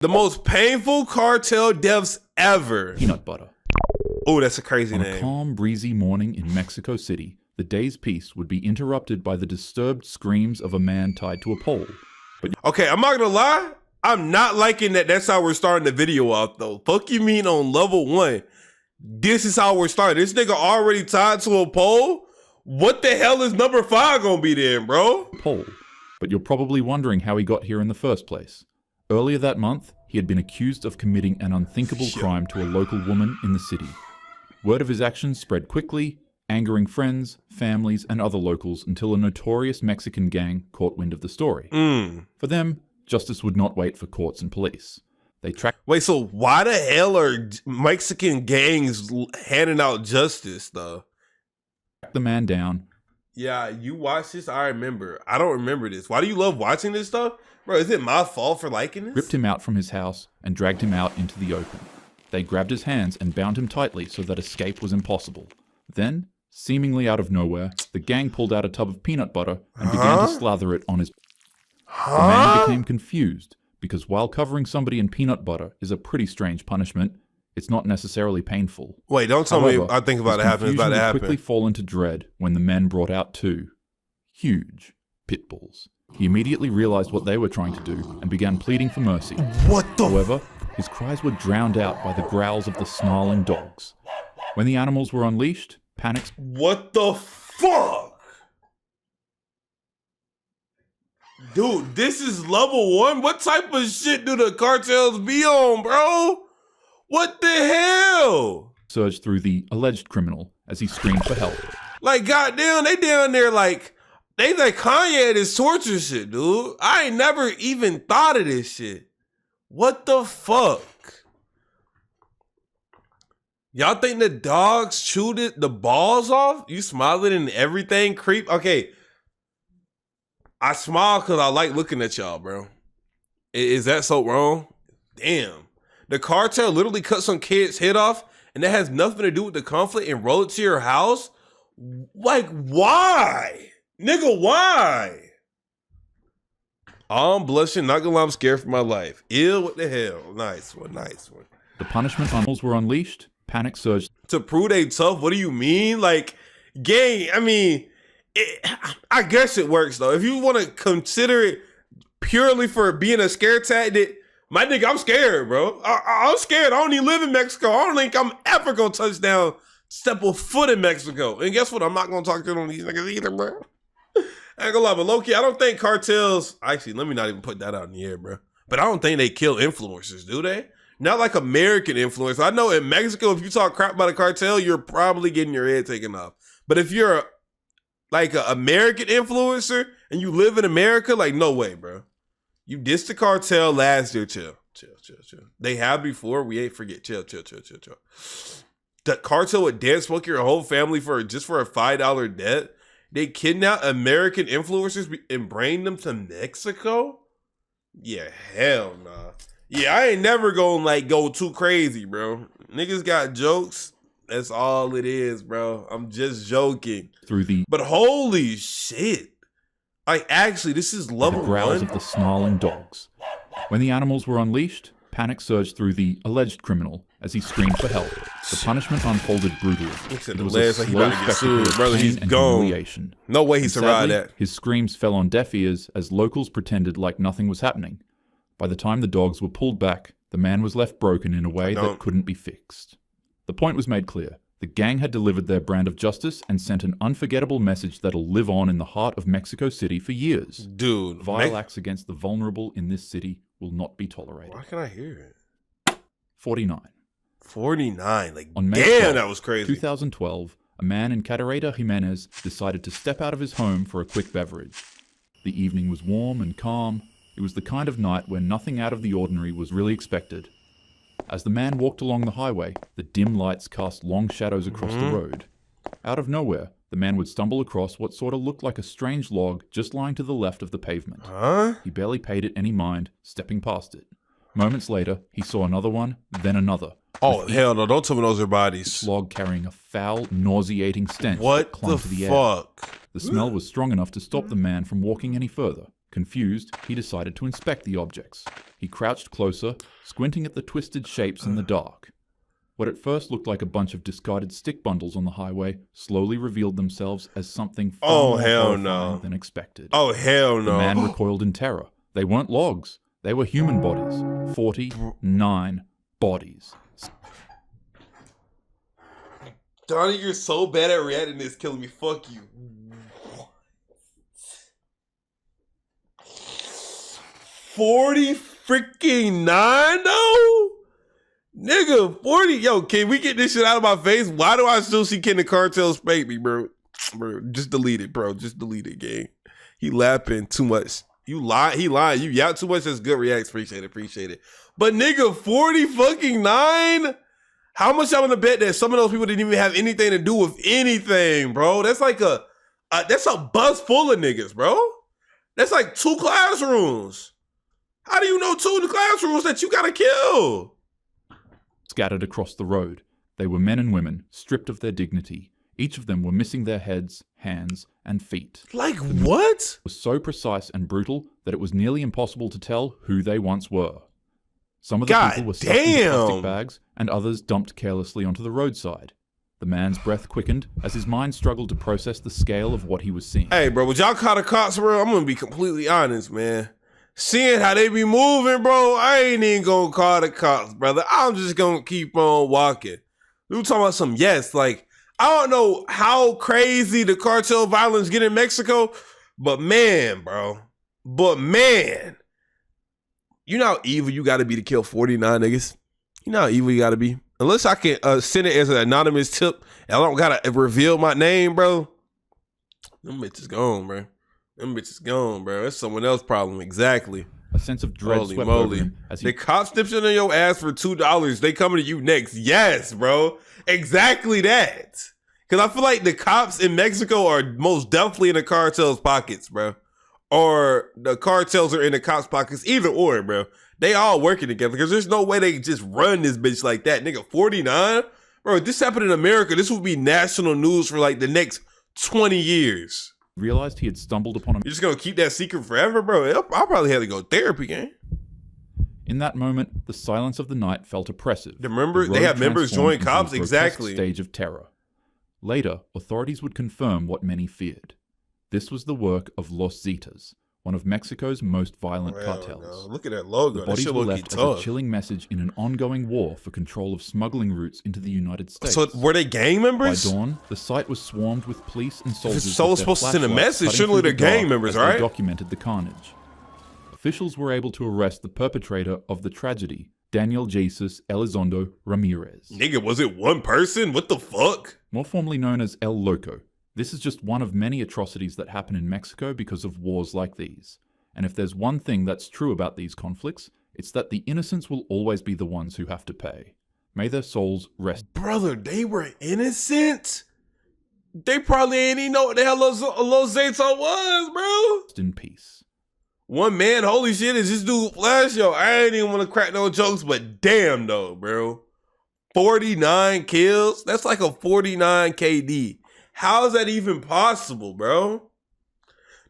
The most painful cartel deaths ever. Peanut butter. Oh, that's a crazy On name. a calm, breezy morning in Mexico City, the day's peace would be interrupted by the disturbed screams of a man tied to a pole. But Okay, I'm not gonna lie. I'm not liking that that's how we're starting the video off, though. Fuck you mean on level 1. This is how we're starting. This nigga already tied to a pole? What the hell is number 5 gonna be then, bro? pole. But you're probably wondering how he got here in the first place. Earlier that month, he had been accused of committing an unthinkable crime to a local woman in the city. Word of his actions spread quickly, angering friends, families, and other locals until a notorious Mexican gang caught wind of the story. For them, justice would not wait for courts and police. They tracked... Wait, so why the hell are Mexican gangs handing out justice, though? the man down. Yeah, you watched this? I remember. I don't remember this. Why do you love watching this stuff? Bro, is it my fault for liking this? Ripped him out from his house and dragged him out into the open. They grabbed his hands and bound him tightly so that escape was impossible. Then, seemingly out of nowhere, the gang pulled out a tub of peanut butter and began to slather it on his... The man became confused, because while covering somebody in peanut butter is a pretty strange punishment, it's not necessarily painful. Wait, don't tell me I think about it happening. It's about to happen. Quickly fall into dread when the men brought out 2 huge pit bulls. He immediately realized what they were trying to do and began pleading for mercy. What the... However, his cries were drowned out by the growls of the snarling dogs. When the animals were unleashed, panic... What the fuck? Dude, this is level 1? What type of shit do the cartels be on, bro? What the hell? Surged through the alleged criminal as he screamed for help. Like, goddamn, they down there like... They like Kanye at his torture shit, dude. I ain't never even thought of this shit. What the fuck? Y'all think the dogs chewed the balls off? You smiling and everything creep? Okay. I smile because I like looking at y'all, bro. Is that so wrong? Damn. The cartel literally cut some kid's head off and that has nothing to do with the conflict and roll it to your house? Like, why? Nigga, why? I'm blushing, not gonna lie, I'm scared for my life. Ew, what the hell? Nice one, nice one. The punishment animals were unleashed. Panic surged. To prove they tough, what do you mean? Like, gang, I mean, I guess it works though. If you want to consider it purely for being a scare tactic, my nigga, I'm scared, bro. I'm scared. I don't even live in Mexico. I don't think I'm ever gonna touch down, step a foot in Mexico. And guess what? I'm not gonna talk to them on these niggas either, bro. I ain't gonna lie, but low-key, I don't think cartels... Actually, let me not even put that out in the air, bro. But I don't think they kill influencers, do they? Not like American influencers. I know in Mexico, if you talk crap about a cartel, you're probably getting your head taken off. But if you're like an American influencer and you live in America, like, no way, bro. You dissed the cartel last year. Chill. They have before. We ain't forget. Chill. The cartel would dance smoke your whole family just for a $5 debt. They kidnap American influencers and bring them to Mexico? Yeah, hell nah. Yeah, I ain't never gonna like go too crazy, bro. Niggas got jokes. That's all it is, bro. I'm just joking. But holy shit. Like, actually, this is level 1. The growls of the snarling dogs. When the animals were unleashed, panic surged through the alleged criminal as he screamed for help. The punishment unfolded brutally. It was a slow spectacle of pain and humiliation. No way he survived that. His screams fell on deaf ears as locals pretended like nothing was happening. By the time the dogs were pulled back, the man was left broken in a way that couldn't be fixed. The point was made clear. The gang had delivered their brand of justice and sent an unforgettable message that'll live on in the heart of Mexico City for years. Dude. Vile acts against the vulnerable in this city will not be tolerated. Why can't I hear it? 49. 49. Like, on May damn, 12, that was crazy. 2012, a man in Cadereyta, Jimenez decided to step out of his home for a quick beverage. The evening was warm and calm. It was the kind of night where nothing out of the ordinary was really expected. As the man walked along the highway, the dim lights cast long shadows across the road. Out of nowhere, the man would stumble across what sort of looked like a strange log just lying to the left of the pavement. He barely paid it any mind, stepping past it. Moments later, he saw another one, then another. Oh, hell no, don't tell me those are bodies. Each log carrying a foul, nauseating stench that clung to the air. The smell was strong enough to stop the man from walking any further. Confused, he decided to inspect the objects. He crouched closer, squinting at the twisted shapes in the dark. What at first looked like a bunch of discarded stick bundles on the highway slowly revealed themselves as something far more horrifying than expected. Oh, hell no. The man recoiled in terror. They weren't logs. They were human bodies. 49 bodies. Donnie, you're so bad at reacting to this, killing me. Fuck you. 40 freaking 9 though? Nigga, 40. Yo, can we get this shit out of my face? Why do I still see Ken the Cartels spank me, bro? Bro, just delete it, bro. Just delete it, gang. He laughing too much. You lie. He lying. You yap too much. That's good reacts. Appreciate it. Appreciate it. But nigga, 40 fucking 9? How much I'm gonna bet that some of those people didn't even have anything to do with anything, bro? That's like that's a bus full of niggas, bro. That's like 2 classrooms. How do you know 2 in the classrooms that you gotta kill? Scattered across the road, they were men and women, stripped of their dignity. Each of them were missing their heads, hands, and feet. Like what? It was so precise and brutal that it was nearly impossible to tell who they once were. Some of the people were stuffed in plastic bags, and others dumped carelessly onto the roadside. The man's breath quickened as his mind struggled to process the scale of what he was seeing. Hey, bro, would y'all call the cops, bro? I'm gonna be completely honest, man. Seeing how they be moving, bro, I ain't even gonna call the cops, brother. I'm just gonna keep on walking. We were talking about some, yes, like, I don't know how crazy the cartel violence get in Mexico, but man, bro. But man, you know how evil you gotta be to kill 49 niggas? You know how evil you gotta be? Unless I can send it as an anonymous tip and I don't gotta reveal my name, bro. Them bitches gone, bro. Them bitches gone, bro. That's someone else's problem, exactly. A sense of dread Holy swept moly. over him as The cops snips on your ass for $2. They coming to you next. Yes, bro. Exactly that. Because I feel like the cops in Mexico are most definitely in the cartel's pockets, bro. Or the cartels are in the cops' pockets. Either or, bro. They all working together because there's no way they just run this bitch like that. Nigga, 49? Bro, if this happened in America, this would be national news for like the next 20 years. Realized he had stumbled upon a... You're just gonna keep that secret forever, bro? I'll probably have to go therapy, gang. In that moment, the silence of the night felt oppressive. Remember, they have members join cops, exactly. Stage of terror. Later, authorities would confirm what many feared. This was the work of Los Zetas, one of Mexico's most violent cartels. No. Look at that logo. The bodies were left as a chilling message in an ongoing war for control of smuggling routes into the United States. So were they gang members? By dawn, the site was swarmed with police and soldiers. If it's supposed to send a message, surely they're gang members, right? They documented the carnage. Officials were able to arrest the perpetrator of the tragedy, Daniel Jesus Elizondo Ramirez. Nigga, was it one person? What the fuck? More formally known as El Loco. This is just one of many atrocities that happen in Mexico because of wars like these. And if there's one thing that's true about these conflicts, it's that the innocents will always be the ones who have to pay. May their souls rest. Brother, they were innocent? They probably ain't even know what the hell Los Zetas was, bro. In peace. One man, holy shit, is this dude Flash? Yo, I ain't even want to crack no jokes, but damn though, bro. 49 kills? That's like a 49 KD. How is that even possible, bro?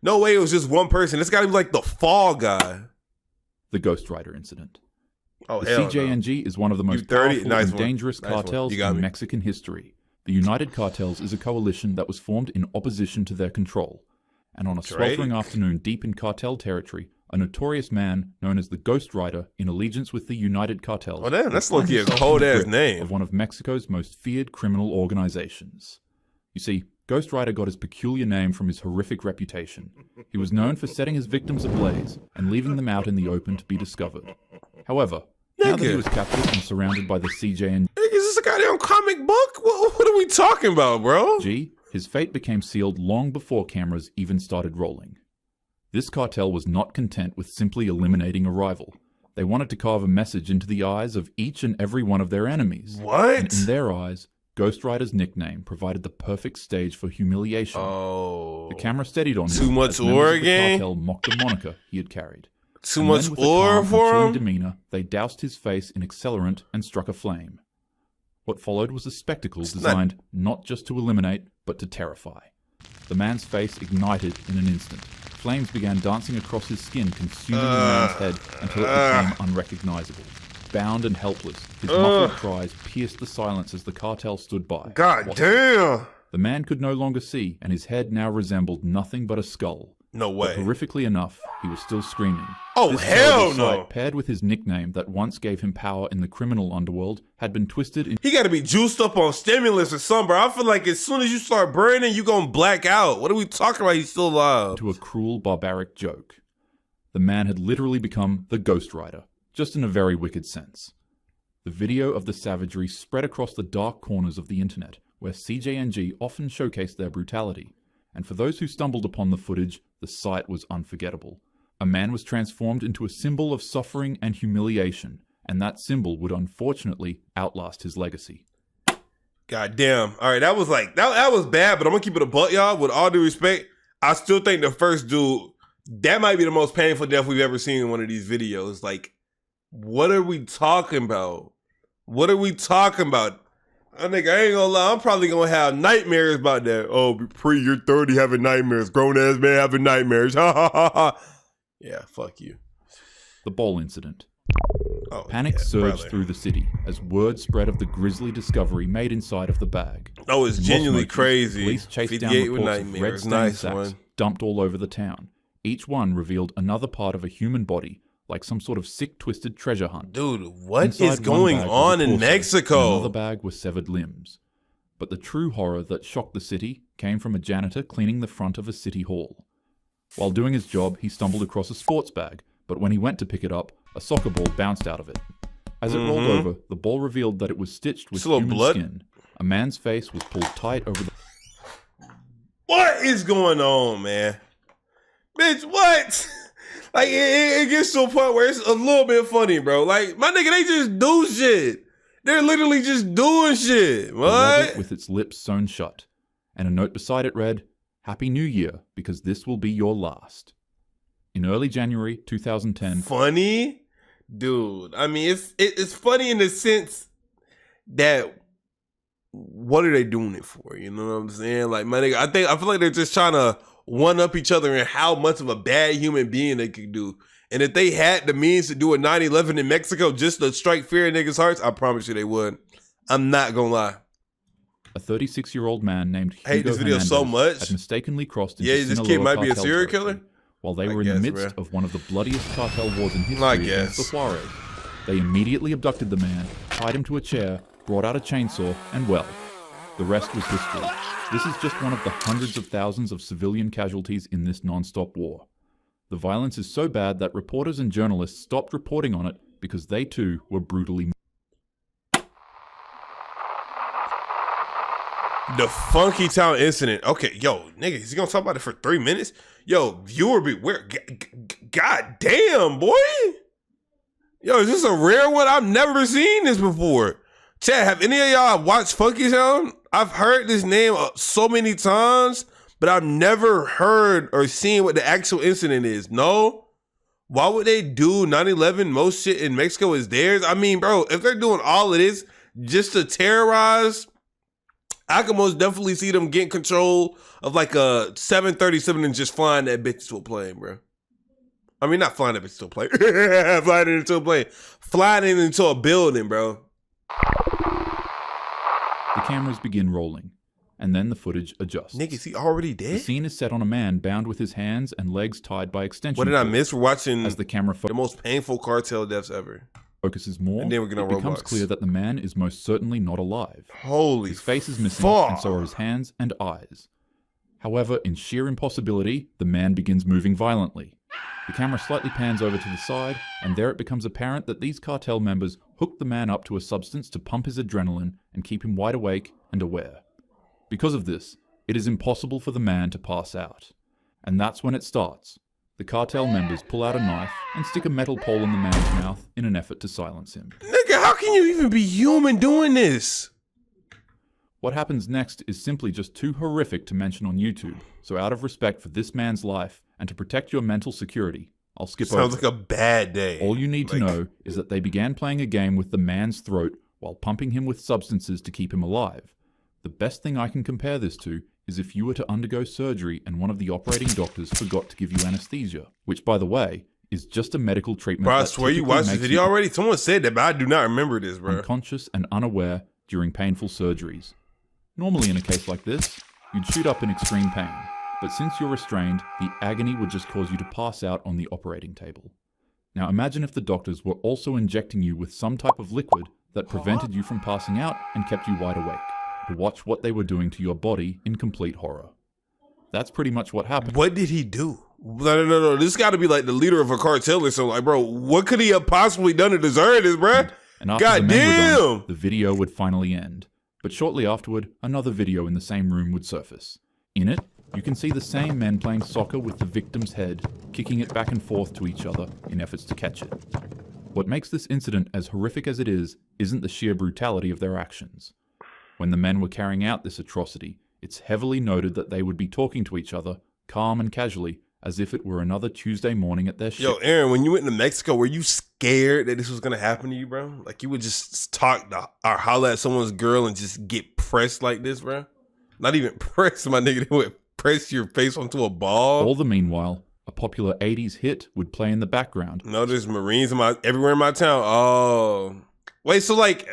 No way it was just one person. It's got to be like the fall guy. The Ghost Rider incident. Oh, the CJNG is one of the most powerful and dangerous cartels in Mexican history. The United Cartels is a coalition that was formed in opposition to their control. And on a sweltering afternoon deep in cartel territory, a notorious man known as the Ghost Rider, in allegiance with the United Cartels. Oh damn, that's looking a cold-ass name. Of one of Mexico's most feared criminal organizations. You see, Ghost Rider got his peculiar name from his horrific reputation. He was known for setting his victims ablaze and leaving them out in the open to be discovered. However, now that he was captured and surrounded by the CJNG... Is this a goddamn comic book? What are we talking about, bro? His fate became sealed long before cameras even started rolling. This cartel was not content with simply eliminating a rival. They wanted to carve a message into the eyes of each and every one of their enemies. What? And in their eyes, Ghost Rider's nickname provided the perfect stage for humiliation. Oh. The camera steadied on him. Too much ore again? The cartel mocked the moniker he had carried. Too much ore for him? Demeanor, they doused his face in accelerant and struck a flame. What followed was a spectacle designed not just to eliminate, but to terrify. The man's face ignited in an instant, Flames began dancing across his skin, consuming the man's head until it became unrecognizable. Bound and helpless, his muffled cries pierced the silence as the cartel stood by. God damn! The man could no longer see, and his head now resembled nothing but a skull. No way. But horrifically enough, he was still screaming. Oh, this hell no! Sight, paired with his nickname that once gave him power in the criminal underworld, had been twisted in... He gotta be juiced up on stimulus or something, bro. I feel like as soon as you start burning, you gonna black out. What are we talking about? He's still alive. ...to a cruel, barbaric joke. The man had literally become the Ghost Rider, just in a very wicked sense. The video of the savagery spread across the dark corners of the internet, where CJNG often showcased their brutality. And for those who stumbled upon the footage, the sight was unforgettable. A man was transformed into a symbol of suffering and humiliation, and that symbol would unfortunately outlast his legacy. God damn. All right, that was like, that was bad, but I'm gonna keep it a buck, y'all. With all due respect, I still think the first dude, that might be the most painful death we've ever seen in one of these videos. Like, what are we talking about? What are we talking about? I think I ain't gonna lie, I'm probably gonna have nightmares about that. Oh, you're 30 having nightmares. Grown ass man having nightmares. Ha ha ha ha. Yeah, fuck you. The bowl incident. Oh, Panic surged through the city as word spread of the grisly discovery made inside of the bag. Oh, it's genuinely crazy. Police chased down reports of red stain sacks dumped all over the town. Each one revealed another part of a human body, like some sort of sick, twisted treasure hunt. Dude, what is going on in Mexico? Another bag was severed limbs. But the true horror that shocked the city came from a janitor cleaning the front of a city hall. While doing his job, he stumbled across a sports bag, but when he went to pick it up, a soccer ball bounced out of it. As it rolled over, the ball revealed that it was stitched with human skin. A man's face was pulled tight over the... What is going on, man? Bitch, what? Like, it gets to a point where it's a little bit funny, bro. Like, my nigga, they just do shit. They're literally just doing shit. What? With its lips sewn shut. And a note beside it read, "Happy New Year, because this will be your last." In early January 2010... Funny? Dude, I mean, it's funny in the sense that what are they doing it for? You know what I'm saying? Like, my nigga, I feel like they're just trying to one up each other in how much of a bad human being they could do. And if they had the means to do a 9/11 in Mexico just to strike fear in niggas' hearts, I promise you they would. I'm not gonna lie. A 36-year-old man named Hugo I hate this video Hernandez so much. had mistakenly crossed into this kid might be a serial killer. While they were in the midst of one of the bloodiest cartel wars in history against the Juarez. They immediately abducted the man, tied him to a chair, brought out a chainsaw, and well, the rest was history. This is just one of the hundreds of thousands of civilian casualties in this non-stop war. The violence is so bad that reporters and journalists stopped reporting on it because they too were brutally... The Funky Town incident. Okay, yo, nigga, is he gonna talk about it for 3 minutes? Yo, viewer beware. God damn, boy. Yo, is this a rare one? I've never seen this before. Chat, have any of y'all watched Funky Town? I've heard this name so many times, but I've never heard or seen what the actual incident is. No? Why would they do 9/11? Most shit in Mexico is theirs. I mean, bro, if they're doing all of this just to terrorize, I can most definitely see them getting control of like a 737 and just flying that bitch to a plane, bro. I mean, not flying that bitch to a plane. Flying it into a plane. Flying it into a building, bro. The cameras begin rolling, and then the footage adjusts. Nigga, is he already dead? The scene is set on a man bound with his hands and legs tied by extension. What did I miss? We're watching as the camera the most painful cartel deaths ever. Focuses more, and then we're gonna it becomes clear that the man is most certainly not alive. Holy His face is missing, and so are his hands and eyes. However, in sheer impossibility, the man begins moving violently. The camera slightly pans over to the side, and there it becomes apparent that these cartel members hooked the man up to a substance to pump his adrenaline and keep him wide awake and aware. Because of this, it is impossible for the man to pass out. And that's when it starts. The cartel members pull out a knife and stick a metal pole in the man's mouth in an effort to silence him. Nigga, how can you even be human doing this? What happens next is simply just too horrific to mention on YouTube, so out of respect for this man's life and to protect your mental security, I'll skip over. Sounds like a bad day. All you need to know is that they began playing a game with the man's throat while pumping him with substances to keep him alive. The best thing I can compare this to is if you were to undergo surgery and one of the operating doctors forgot to give you anesthesia, which, by the way, is just a medical treatment. Bro, I swear you watched this video already. Someone said that, but I do not remember this, bro. Unconscious and unaware during painful surgeries. Normally in a case like this, you'd shoot up in extreme pain, but since you're restrained, the agony would just cause you to pass out on the operating table. Now imagine if the doctors were also injecting you with some type of liquid that prevented you from passing out and kept you wide awake, to watch what they were doing to your body in complete horror. That's pretty much what happened. What did he do? No. This got to be like the leader of a cartel or something. Like, bro, what could he have possibly done to deserve this, bro? And after the men were done, the video would finally end. But shortly afterward, another video in the same room would surface. In it, you can see the same men playing soccer with the victim's head, kicking it back and forth to each other in efforts to catch it. What makes this incident as horrific as it is, isn't the sheer brutality of their actions. When the men were carrying out this atrocity, it's heavily noted that they would be talking to each other, calm and casually, as if it were another Tuesday morning at their ship. Yo, Aaron, when you went to Mexico, were you scared that this was going to happen to you, bro? Like, you would just talk or holler at someone's girl and just get pressed like this, bro? Not even pressed, my nigga. They would press your face onto a ball. All the meanwhile, a popular 80s hit would play in the background. No, there's Marines everywhere in my town. Oh. Wait, so like,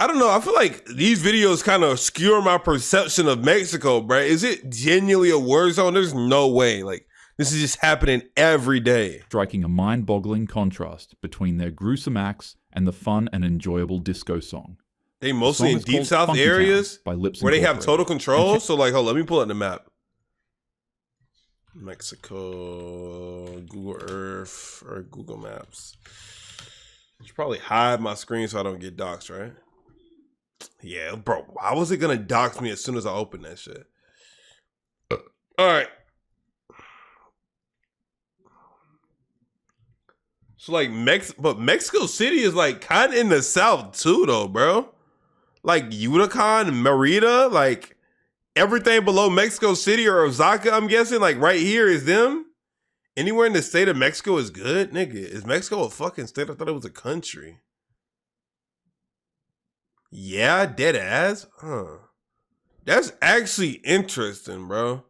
I don't know. I feel like these videos kind of obscure my perception of Mexico, bro. Is it genuinely a war zone? There's no way. Like, this is just happening every day. Striking a mind-boggling contrast between their gruesome acts and the fun and enjoyable disco song. They mostly in deep south areas where they have total control. So like, hold on, let me pull up the map. Mexico, Google Earth or Google Maps. I should probably hide my screen so I don't get doxxed, right? Yeah, bro. How was it gonna dox me as soon as I open that shit? All right. So like but Mexico City is like kind of in the south too, though, bro. Like Yucatan, Mérida, like everything below Mexico City or Osaka, I'm guessing, like right here is them. Anywhere in the state of Mexico is good, nigga. Is Mexico a fucking state? I thought it was a country. Yeah, dead ass. Huh. That's actually interesting, bro.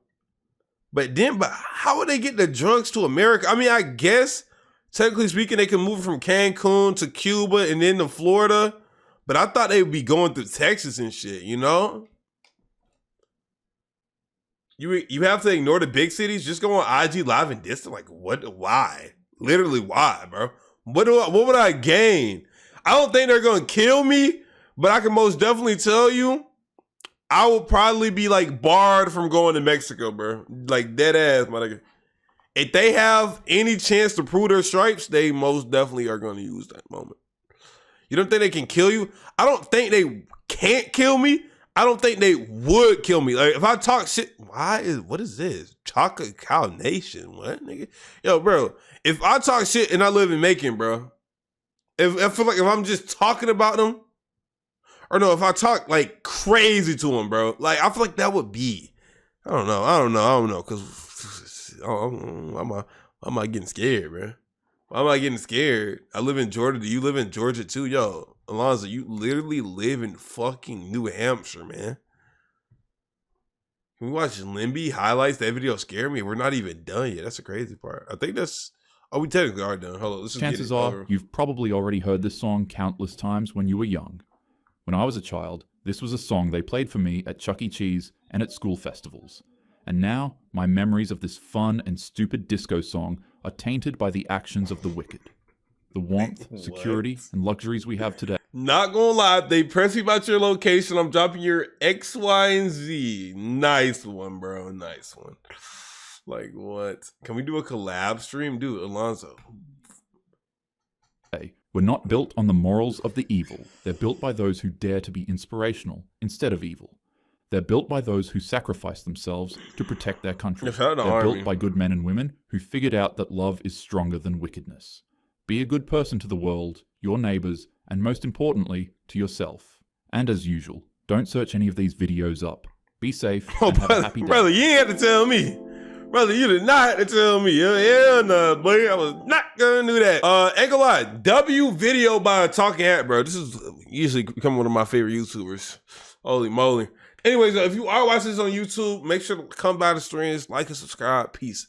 But how would they get the drugs to America? I mean, I guess, technically speaking, they can move from Cancun to Cuba and then to Florida. But I thought they would be going through Texas and shit, you know? You have to ignore the big cities. Just go on IG Live and diss. Like, what? Why? Literally, why, bro? What would I gain? I don't think they're going to kill me, but I can most definitely tell you, I will probably be like barred from going to Mexico, bro. Like dead ass, my nigga. If they have any chance to prove their stripes, they most definitely are going to use that moment. You don't think they can kill you? I don't think they can't kill me. I don't think they would kill me. Like if I talk shit, what is this? Chocolate Cow Nation? What, nigga? Yo, bro, if I talk shit and I live in Macon, bro, I feel like if I'm just talking about them, or no, if I talk like crazy to them, bro, like I feel like that would be, I don't know, because I'm not getting scared, bro. I'm not getting scared. I live in Georgia. Do you live in Georgia too? Yo, Alonzo, you literally live in fucking New Hampshire, man. Can we watch Limby highlights? That video scared me. We're not even done yet. That's the crazy part. I think we technically are done. Hold on. Let's just Chances are you've probably already heard this song countless times when you were young. When I was a child, this was a song they played for me at Chuck E. Cheese and at school festivals. And now, my memories of this fun and stupid disco song are tainted by the actions of the wicked. The warmth, security, and luxuries we have today. Not gonna lie, they press me about your location. I'm dropping your X, Y, and Z. Nice one, bro. Nice one. Like, what? Can we do a collab stream? Dude, Alonzo. Were not built on the morals of the evil. They're built by those who dare to be inspirational instead of evil. They're built by those who sacrifice themselves to protect their country. They're built by good men and women who figured out that love is stronger than wickedness. Be a good person to the world, your neighbors, and most importantly, to yourself. And as usual, don't search any of these videos up. Be safe and have a happy day. Brother, you ain't have to tell me. Brother, you did not have to tell me. Yeah, no, boy, I was not gonna do that. Ain't gonna lie, W video by a Talking Hat, bro. This is usually become one of my favorite YouTubers. Holy moly. Anyways, if you are watching this on YouTube, make sure to come by the streams, like and subscribe. Peace.